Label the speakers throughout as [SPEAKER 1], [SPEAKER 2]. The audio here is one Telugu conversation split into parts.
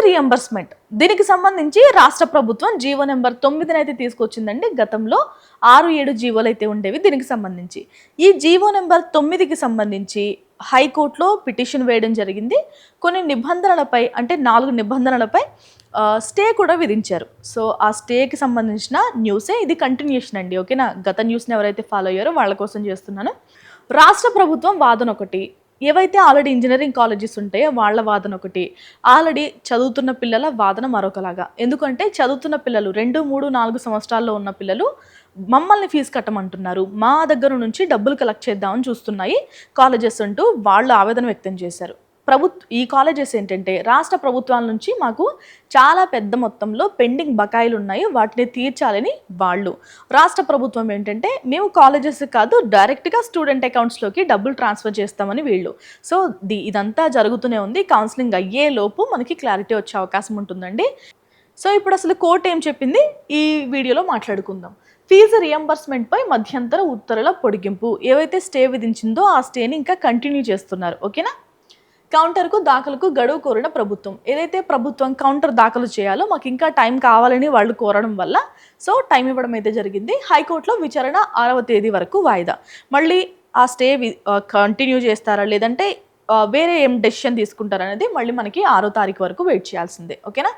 [SPEAKER 1] రియంబర్స్మెంట్ దీనికి సంబంధించి రాష్ట్ర ప్రభుత్వం జీవో నెంబర్ 9 అయితే తీసుకొచ్చిందండి. గతంలో 6-7 జీవోలు అయితే ఉండేవి దీనికి సంబంధించి. ఈ జీవో నెంబర్ 9కి సంబంధించి హైకోర్టులో పిటిషన్ వేయడం జరిగింది. కొన్ని నిబంధనలపై అంటే 4 నిబంధనలపై స్టే కూడా విధించారు. సో ఆ స్టేకి సంబంధించిన న్యూసే ఇది కంటిన్యూషన్ అండి. ఓకేనా, గత న్యూస్ని ఎవరైతే ఫాలో అయ్యారో వాళ్ళ కోసం చేస్తున్నాను. రాష్ట్ర ప్రభుత్వం వాదన ఒకటి, ఏవైతే ఆల్రెడీ ఇంజనీరింగ్ కాలేజెస్ ఉంటాయో వాళ్ళ వాదన ఒకటి, ఆల్రెడీ చదువుతున్న పిల్లల వాదన మరొకలాగా. ఎందుకంటే చదువుతున్న పిల్లలు 2, 3, 4 సంవత్సరాల్లో ఉన్న పిల్లలు మమ్మల్ని ఫీజు కట్టమంటున్నారు, మా దగ్గర నుంచి డబ్బులు కలెక్ట్ చేద్దామని చూస్తున్నాయి కాలేజెస్ అంటూ వాళ్ళు ఆవేదన వ్యక్తం చేశారు. ఈ కాలేజెస్ ఏంటంటే రాష్ట్ర ప్రభుత్వాల నుంచి మాకు చాలా పెద్ద మొత్తంలో పెండింగ్ బకాయిలు ఉన్నాయి, వాటిని తీర్చాలని వాళ్ళు. రాష్ట్ర ప్రభుత్వం ఏంటంటే మేము కాలేజెస్ కాదు డైరెక్ట్గా స్టూడెంట్ అకౌంట్స్లోకి డబ్బులు ట్రాన్స్ఫర్ చేస్తామని వీళ్ళు. సో ఇదంతా జరుగుతూనే ఉంది. కౌన్సిలింగ్ అయ్యే లోపు మనకి క్లారిటీ వచ్చే అవకాశం ఉంటుందండి. సో ఇప్పుడు అసలు కోర్టు ఏం చెప్పింది ఈ వీడియోలో మాట్లాడుకుందాం. ఫీజు రియంబర్స్మెంట్పై మధ్యంతర ఉత్తర్వుల పొడిగింపు ఏవైతే స్టే విధించిందో ఆ స్టేని ఇంకా కంటిన్యూ చేస్తున్నారు. ఓకేనా. కౌంటర్కు దాఖలకు గడువు కోరిన ప్రభుత్వం. ఏదైతే ప్రభుత్వం కౌంటర్ దాఖలు చేయాలో మాకు ఇంకా టైం కావాలని వాళ్ళు కోరడం వల్ల సో టైం ఇవ్వడం అయితే జరిగింది. హైకోర్టులో విచారణ 6వ తేదీ వరకు వాయిదా. మళ్ళీ ఆ స్టే కంటిన్యూ చేస్తారా లేదంటే వేరే ఏం డెసిషన్ తీసుకుంటారనేది మళ్ళీ మనకి 6వ తారీఖు వరకు వెయిట్ చేయాల్సిందే. ఓకేనా.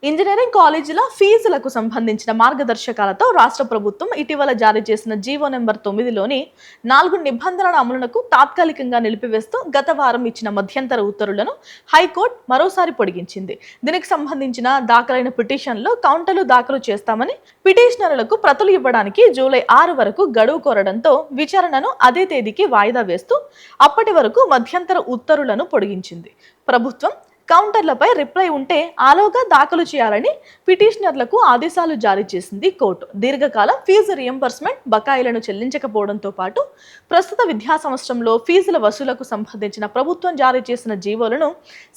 [SPEAKER 1] ఇంజనీరింగ్ కాలేజీల ఫీజులకు సంబంధించిన మార్గదర్శకాలతో రాష్ట్ర ప్రభుత్వం ఇటీవల జారీ చేసిన జీవో నెంబర్ 9లోని 4 నిబంధనల అమలునకు తాత్కాలికంగా నిలిపివేస్తూ గత వారం ఇచ్చిన మధ్యంతర ఉత్తర్వులను హైకోర్టు మరోసారి పొడిగించింది. దీనికి సంబంధించిన దాఖలైన పిటిషన్లో కౌంటర్లు దాఖలు చేస్తామని పిటిషనర్లకు ప్రతులు ఇవ్వడానికి జూలై 6 వరకు గడువు కోరడంతో విచారణను అదే తేదీకి వాయిదా వేస్తూ అప్పటి వరకు మధ్యంతర ఉత్తర్వులను పొడిగించింది. ప్రభుత్వం కౌంటర్లపై రిప్లై ఉంటే ఆలోగా దాఖలు చేయాలని పిటిషనర్లకు ఆదేశాలు జారీ చేసింది కోర్టు. దీర్ఘకాలం ఫీజు రియంబర్స్మెంట్ బకాయిలను చెల్లించకపోవడంతో పాటు ప్రస్తుత విద్యా సంవత్సరంలో ఫీజుల వసూలకు సంబంధించిన ప్రభుత్వం జారీ చేసిన జీవోలను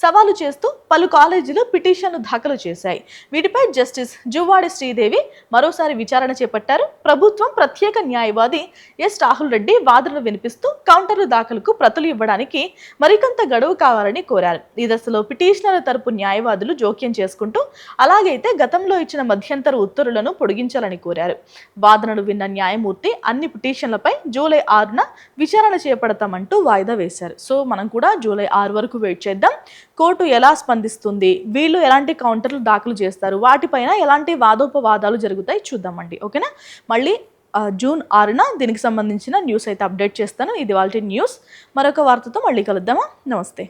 [SPEAKER 1] సవాలు చేస్తూ పలు కాలేజీలు పిటిషన్లు దాఖలు చేశాయి. వీటిపై జస్టిస్ జువ్వాడి శ్రీదేవి మరోసారి విచారణ చేపట్టారు. ప్రభుత్వం ప్రత్యేక న్యాయవాది ఎస్ రాహుల్ రెడ్డి వాదనలు వినిపిస్తూ కౌంటర్లు దాఖలకు ప్రతులు ఇవ్వడానికి మరికొంత గడువు కావాలని కోరారు. ఈ దశలో పిటిషనర్ల తరపు న్యాయవాదులు జోక్యం చేసుకుంటూ అలాగైతే గతంలో ఇచ్చిన మధ్యంతర ఉత్తర్వులను పొడిగించాలని కోరారు. వాదనలు విన్న న్యాయమూర్తి అన్ని పిటిషన్లపై జూలై 6న విచారణ చేపడతామంటూ వాయిదా వేశారు. సో మనం కూడా జూలై 6 వరకు వెయిట్ చేద్దాం. కోర్టు ఎలా స్పందిస్తుంది, వీళ్ళు ఎలాంటి కౌంటర్లు దాఖలు చేస్తారు, వాటిపైన ఎలాంటి వాదోపవాదాలు జరుగుతాయి చూద్దామండి. ఓకేనా. మళ్ళీ జూన్ 6న దీనికి సంబంధించిన న్యూస్ అయితే అప్డేట్ చేస్తాను. ఇది వాళ్ళ న్యూస్. మరొక వార్తతో మళ్ళీ కలుద్దామా. నమస్తే.